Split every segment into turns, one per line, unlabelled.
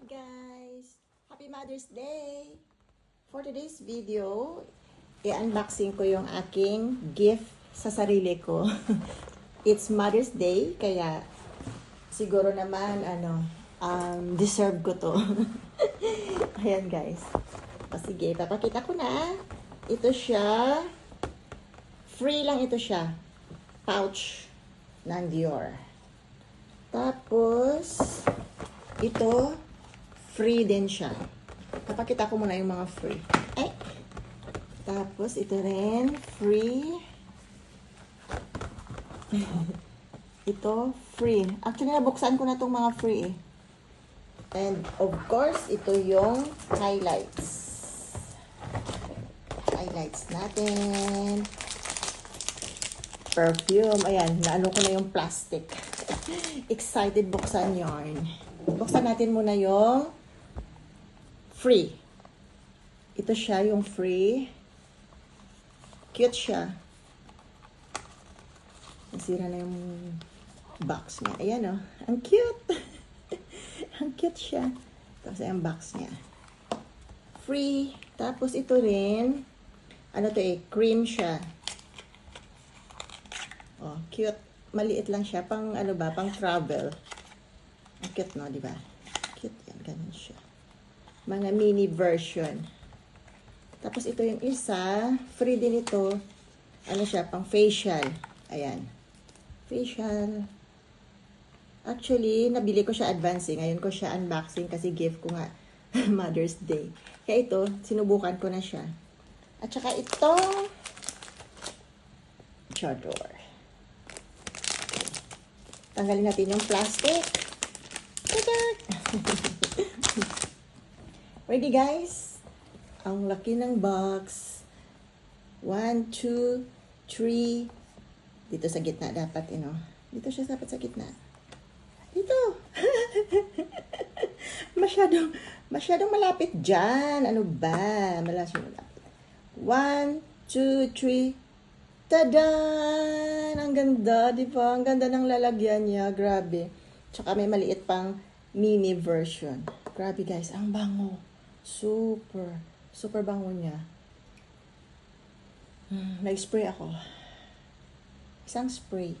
guys! Happy Mother's Day! For today's video, i-unboxing ko yung aking gift sa sarili ko. It's Mother's Day, kaya siguro naman, deserve ko to. Ayan guys. O sige, papakita ko na. Ito siya. Free lang ito siya. Pouch ng Dior. Tapos, ito, free din siya. Papakita ko muna yung mga free. Ay! Tapos, ito rin, free. Ito, free. Actually, nabuksan ko na itong mga free eh. And, of course, ito yung highlights. Highlights natin. Perfume. Ayan, naano ko na yung plastic. Excited buksan yarn. Buksan natin muna yung free. Ito siya, yung free. Cute siya. Nasira na yung box niya. Ayan o. Ang cute. Ang cute siya. Tapos yung box niya. Free. Tapos ito rin. Ano to eh? Cream siya. Oh, cute. Maliit lang siya. Pang ano ba? Pang travel. Ang cute no, di ba? Cute yan. Ganun siya. Mga mini version. Tapos ito yung isa. Free din ito. Ano siya? Pang facial. Ayan. Facial. Actually, nabili ko siya advancing. Ngayon ko siya unboxing kasi gift ko nga Mother's Day. Kaya ito, sinubukan ko na siya. At saka ito, chador. Tanggalin natin yung plastic. Ready guys? Ang laki ng box. 1, 2, 3. Dito sa gitna dapat, Dito siya dapat sa gitna. Dito. masyadong malapit dyan. Ano ba? Masyadong malapit. 1, 2, 3. Tadan! Ang ganda, di ba? Ang ganda ng lalagyan niya. Grabe. Tsaka may maliit pang mini version. Grabe guys, ang bango. Super bango niya. Nag-spray ako. Isang spray.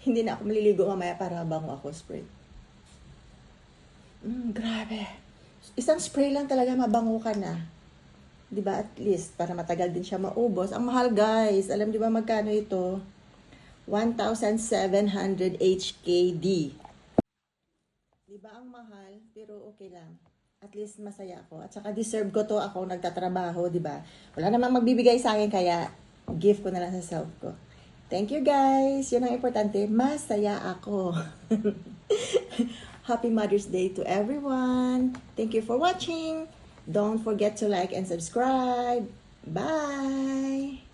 Hindi na ako maliligo mamaya para bango ako spray. Grabe. Isang spray lang talaga mabango ka na. Diba, at least, para matagal din siya maubos. Ang mahal, guys. Alam di ba magkano ito? 1,700 HKD. Diba, ang mahal, pero okay lang. At least, masaya ako. At saka, deserve ko to ako nagtatrabaho, diba? Wala namang magbibigay sa akin, kaya gift ko na lang sa self ko. Thank you, guys. Yun ang importante. Masaya ako. Happy Mother's Day to everyone. Thank you for watching. Don't forget to like and subscribe. Bye!